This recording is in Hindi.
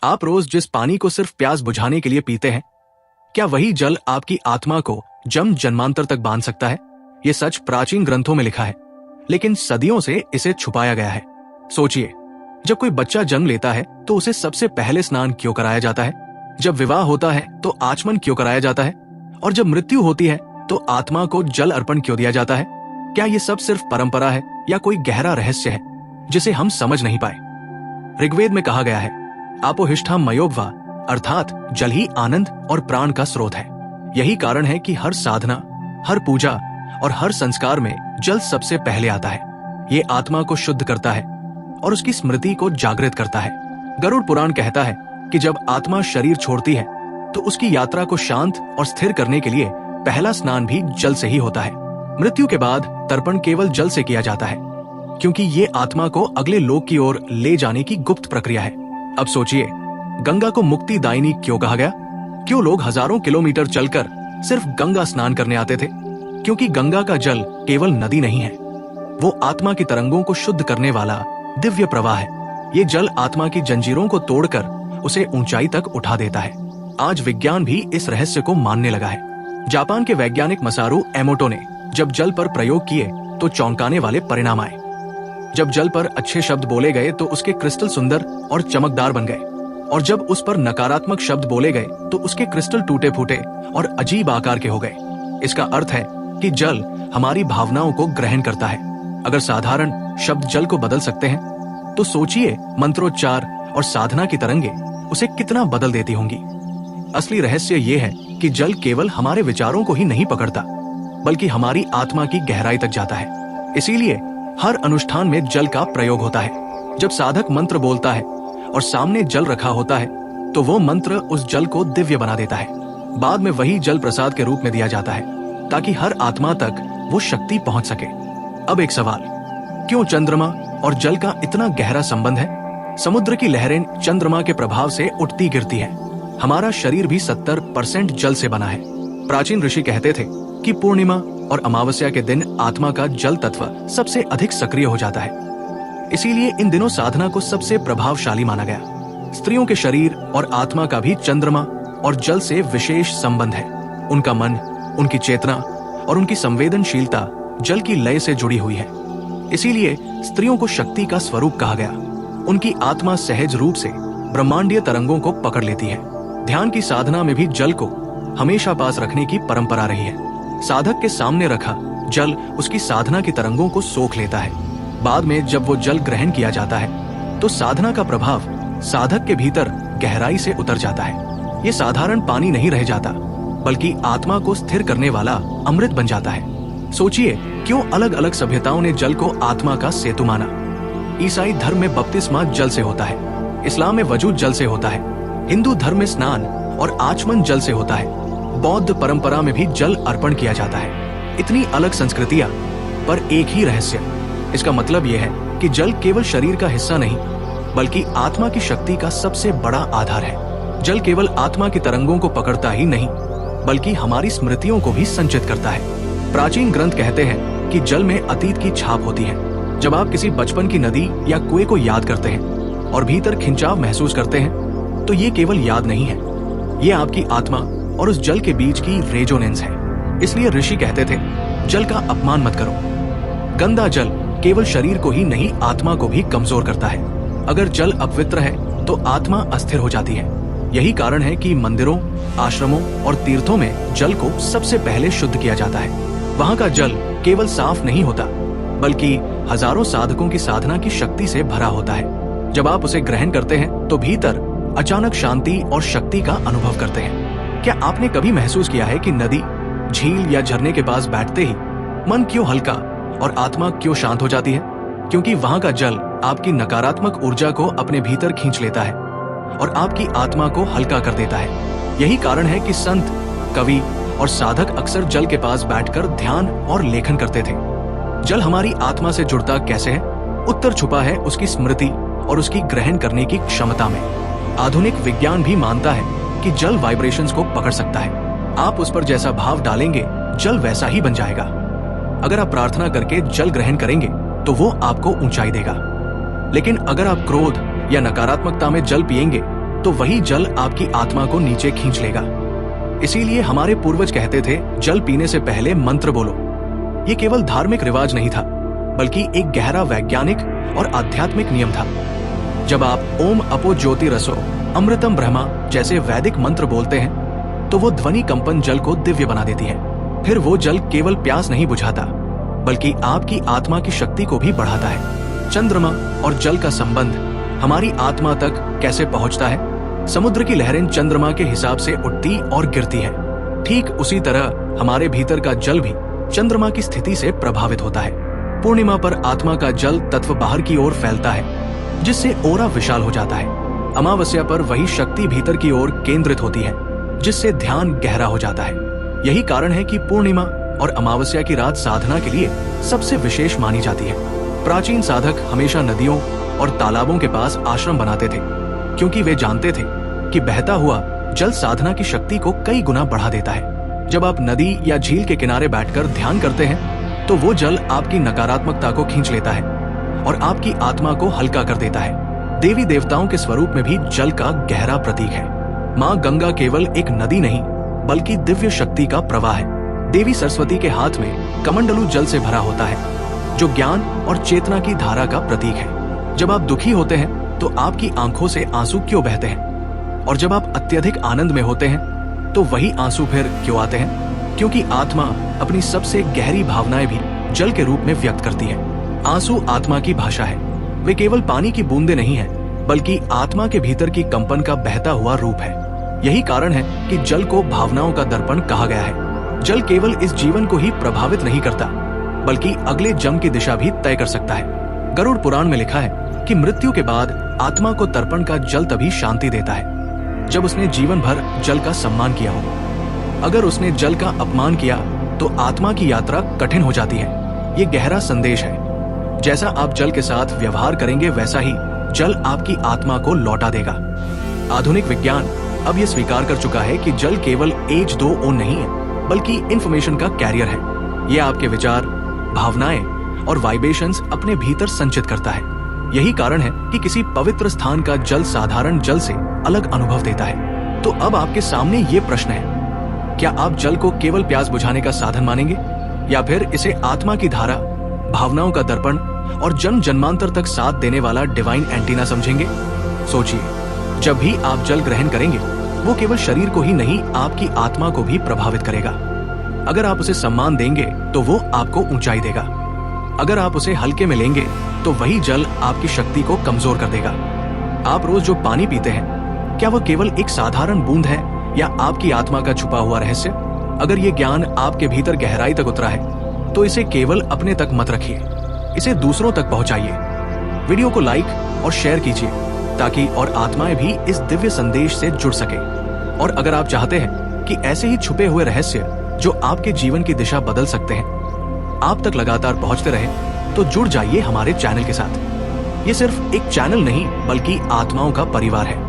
आप रोज जिस पानी को सिर्फ प्यास बुझाने के लिए पीते हैं, क्या वही जल आपकी आत्मा को जन्मांतर तक बांध सकता है? ये सच प्राचीन ग्रंथों में लिखा है, लेकिन सदियों से इसे छुपाया गया है। सोचिए, जब कोई बच्चा जन्म लेता है तो उसे सबसे पहले स्नान क्यों कराया जाता है? जब विवाह होता है तो आचमन क्यों कराया जाता है? और जब मृत्यु होती है तो आत्मा को जल अर्पण क्यों दिया जाता है? क्या ये सब सिर्फ परंपरा है या कोई गहरा रहस्य है जिसे हम समझ नहीं पाए? ऋग्वेद में कहा गया है, आपोहिष्ठा मयोगवा, अर्थात जल ही आनंद और प्राण का स्रोत है। यही कारण है कि हर साधना, हर पूजा और हर संस्कार में जल सबसे पहले आता है। ये आत्मा को शुद्ध करता है और उसकी स्मृति को जागृत करता है। गरुड़ पुराण कहता है कि जब आत्मा शरीर छोड़ती है तो उसकी यात्रा को शांत और स्थिर करने के लिए पहला स्नान भी जल से ही होता है। मृत्यु के बाद तर्पण केवल जल से किया जाता है, क्योंकि ये आत्मा को अगले लोक की ओर ले जाने की गुप्त प्रक्रिया है। अब सोचिए, गंगा को मुक्तिदायिनी क्यों कहा गया? क्यों लोग हजारों किलोमीटर चलकर सिर्फ गंगा स्नान करने आते थे? क्योंकि गंगा का जल केवल नदी नहीं है, वो आत्मा की तरंगों को शुद्ध करने वाला दिव्य प्रवाह है। ये जल आत्मा की जंजीरों को तोड़कर उसे ऊंचाई तक उठा देता है। आज विज्ञान भी इस रहस्य को मानने लगा है। जापान के वैज्ञानिक मसारू एमोटो ने जब जल पर प्रयोग किए तो चौंकाने वाले परिणाम आए। जब जल पर अच्छे शब्द बोले गए तो उसके क्रिस्टल सुंदर और चमकदार बन गए, और जब उस पर नकारात्मक शब्द बोले गए तो उसके क्रिस्टल टूटे फूटे और अजीब आकार के हो गए। इसका अर्थ है कि जल हमारी भावनाओं को ग्रहण करता है। अगर साधारण शब्द जल को बदल सकते हैं, तो सोचिए मंत्रोच्चार और साधना की तरंगे उसे कितना बदल देती होंगी। असली रहस्य ये है कि जल केवल हमारे विचारों को ही नहीं पकड़ता, बल्कि हमारी आत्मा की गहराई तक जाता है। इसीलिए हर अनुष्ठान में जल का प्रयोग होता है। जब साधक मंत्र बोलता है और सामने जल रखा होता है, तो वो मंत्र उस जल को दिव्य बना देता है। बाद में वही जल प्रसाद के रूप में दिया जाता है, ताकि हर आत्मा तक वो शक्ति पहुंच सके। अब एक सवाल, क्यों चंद्रमा और जल का इतना गहरा संबंध है? समुद्र की लहरें चंद्रमा के प्रभाव से उठती गिरती है। हमारा शरीर भी 70% जल से बना है। प्राचीन ऋषि कहते थे कि पूर्णिमा और अमावस्या के दिन आत्मा का जल तत्व सबसे अधिक सक्रिय हो जाता है। इसीलिए इन दिनों साधना को सबसे प्रभावशाली माना गया। स्त्रियों के शरीर और आत्मा का भी चंद्रमा और जल से विशेष संबंध है। उनका मन, उनकी चेतना और उनकी संवेदनशीलता जल की लय से जुड़ी हुई है। इसीलिए स्त्रियों को शक्ति का स्वरूप कहा गया। उनकी आत्मा सहज रूप से ब्रह्मांडीय तरंगों को पकड़ लेती है। ध्यान की साधना में भी जल को हमेशा पास रखने की परंपरा रही है। साधक के सामने रखा जल उसकी साधना की तरंगों को सोख लेता है। बाद में जब वो जल ग्रहण किया जाता है तो साधना का प्रभाव साधक के भीतर गहराई से उतर जाता है। ये साधारण पानी नहीं रह जाता, बल्कि आत्मा को स्थिर करने वाला अमृत बन जाता है। सोचिए, क्यों अलग अलग सभ्यताओं ने जल को आत्मा का सेतु माना? ईसाई धर्म में बपतिस्मा जल से होता है, इस्लाम में वजूद जल से होता है, हिंदू धर्म में स्नान और आचमन जल से होता है, बौद्ध परंपरा में भी जल अर्पण किया जाता है। इतनी अलग संस्कृतियां पर एक ही रहस्य। इसका मतलब यह है कि जल केवल शरीर का हिस्सा नहीं, बल्कि आत्मा की शक्ति का सबसे बड़ा आधार है। जल केवल आत्मा की तरंगों को पकड़ता ही नहीं, बल्कि हमारी स्मृतियों को भी संचित करता है। प्राचीन ग्रंथ कहते हैं कि जल में अतीत की छाप होती है। जब आप किसी बचपन की नदी या कुएं को याद करते हैं और भीतर खिंचाव महसूस करते हैं, तो ये केवल याद नहीं है, ये आपकी आत्मा और उस जल के बीच की रेजोनेंस है। इसलिए ऋषि कहते थे, जल का अपमान मत करो। गंदा जल केवल शरीर को ही नहीं, आत्मा को भी कमजोर करता है। अगर जल अपवित्र है तो आत्मा अस्थिर हो जाती है। यही कारण है कि मंदिरों, आश्रमों और तीर्थों में जल को सबसे पहले शुद्ध किया जाता है। वहाँ का जल केवल साफ नहीं होता, बल्कि हजारों साधकों की साधना की शक्ति से भरा होता है। जब आप उसे ग्रहण करते हैं तो भीतर अचानक शांति और शक्ति का अनुभव करते हैं। क्या आपने कभी महसूस किया है कि नदी, झील या झरने के पास बैठते ही मन क्यों हल्का और आत्मा क्यों शांत हो जाती है? क्योंकि वहाँ का जल आपकी नकारात्मक ऊर्जा को अपने भीतर खींच लेता है और आपकी आत्मा को हल्का कर देता है। यही कारण है कि संत, कवि और साधक अक्सर जल के पास बैठकर ध्यान और लेखन करते थे। जल हमारी आत्मा से जुड़ता कैसे है? उत्तर छुपा है उसकी स्मृति और उसकी ग्रहण करने की क्षमता में। आधुनिक विज्ञान भी मानता है कि जल वाइब्रेशंस को पकड़ सकता है। आप उस पर जैसा भाव डालेंगे, जल वैसा ही बन जाएगा। अगर आप प्रार्थना करके जल ग्रहण करेंगे तो वो आपको ऊंचाई देगा, लेकिन अगर आप क्रोध या नकारात्मकता में जल पिएंगे तो वही जल आपकी आत्मा को नीचे खींच लेगा। इसीलिए हमारे पूर्वज कहते थे, जल पीने से पहले मंत्र बोलो। ये केवल धार्मिक रिवाज नहीं था, बल्कि एक गहरा वैज्ञानिक और आध्यात्मिक नियम था। जब आप ओम अपो ज्योति रसो अमृतम ब्रह्मा जैसे वैदिक मंत्र बोलते हैं, तो वो ध्वनि कंपन जल को दिव्य बना देती है। फिर वो जल केवल प्यास नहीं बुझाता, बल्कि आपकी आत्मा की शक्ति को भी बढ़ाता है। चंद्रमा और जल का संबंध हमारी आत्मा तक कैसे पहुंचता है? समुद्र की लहरें चंद्रमा के हिसाब से उठती और गिरती हैं। ठीक उसी तरह हमारे भीतर का जल भी चंद्रमा की स्थिति से प्रभावित होता है। पूर्णिमा पर आत्मा का जल तत्व बाहर की ओर फैलता है, जिससे ओरा विशाल हो जाता है। अमावस्या पर वही शक्ति भीतर की ओर केंद्रित होती है, जिससे ध्यान गहरा हो जाता है। यही कारण है कि पूर्णिमा और अमावस्या की रात साधना के लिए सबसे विशेष मानी जाती है। प्राचीन साधक हमेशा नदियों और तालाबों के पास आश्रम बनाते थे, क्योंकि वे जानते थे कि बहता हुआ जल साधना की शक्ति को कई गुना बढ़ा देता है। जब आप नदी या झील के किनारे बैठकर ध्यान करते हैं, तो वो जल आपकी नकारात्मकता को खींच लेता है और आपकी आत्मा को हल्का कर देता है। देवी देवताओं के स्वरूप में भी जल का गहरा प्रतीक है। माँ गंगा केवल एक नदी नहीं, बल्कि दिव्य शक्ति का प्रवाह है। देवी सरस्वती के हाथ में कमंडलू जल से भरा होता है, जो ज्ञान और चेतना की धारा का प्रतीक है। जब आप दुखी होते हैं, तो आपकी आंखों से आंसू क्यों बहते हैं? और जब आप अत्यधिक आनंद में होते हैं, तो वही आंसू फिर क्यों आते हैं? क्योंकि आत्मा अपनी सबसे गहरी भावनाएं भी जल के रूप में व्यक्त करती है। आंसू आत्मा की भाषा है। वे केवल पानी की बूंदें नहीं हैं, बल्कि आत्मा के भीतर की कंपन का बहता हुआ रूप है। यही कारण है कि जल को भावनाओं का दर्पण कहा गया है। जल केवल इस जीवन को ही प्रभावित नहीं करता, बल्कि अगले जन्म की दिशा भी तय कर सकता है। गरुड़ पुराण में लिखा है कि मृत्यु के बाद आत्मा को तर्पण का जल तभी शांति देता है, जब उसने जीवन भर जल का सम्मान किया हो। अगर उसने जल का अपमान किया, तो आत्मा की यात्रा कठिन हो जाती है। ये गहरा संदेश है। जैसा आप जल के साथ व्यवहार करेंगे, वैसा ही जल आपकी आत्मा को लौटा देगा। आधुनिक विज्ञान अब ये स्वीकार कर चुका है कि जल केवल H2O नहीं है, बल्कि इंफॉर्मेशन का कैरियर है। ये आपके विचार, भावनाएं और वाइब्रेशंस अपने भीतर संचित करता है। यही कारण है कि किसी पवित्र स्थान का जल साधारण जल से अलग अनुभव देता है। तो अब आपके सामने ये प्रश्न है, क्या आप जल को केवल प्यास बुझाने का साधन मानेंगे, या फिर इसे आत्मा की धारा, भावनाओं का दर्पण और जन्म जन्मांतर तक साथ देने वाला डिवाइन एंटीना समझेंगे? सोचिए, जब भी आप जल ग्रहण करेंगे, वो केवल शरीर को ही नहीं, आपकी आत्मा को भी प्रभावित करेगा। अगर आप उसे सम्मान देंगे, तो वो आपको ऊंचाई देगा। अगर आप उसे हल्के में लेंगे, तो वही जल आपकी शक्ति को कमजोर कर देगा। आप रोज जो पानी पीते हैं, क्या वह केवल एक साधारण बूंद है, या आपकी आत्मा का छुपा हुआ रहस्य? अगर ये ज्ञान आपके भीतर गहराई तक उतरा है, तो इसे केवल अपने तक मत रखिए, इसे दूसरों तक पहुंचाइए। वीडियो को लाइक और शेयर कीजिए, ताकि और आत्माएं भी इस दिव्य संदेश से जुड़ सके। और अगर आप चाहते हैं कि ऐसे ही छुपे हुए रहस्य जो आपके जीवन की दिशा बदल सकते हैं, आप तक लगातार पहुंचते रहे, तो जुड़ जाइए हमारे चैनल के साथ। ये सिर्फ एक चैनल नहीं, बल्कि आत्माओं का परिवार है।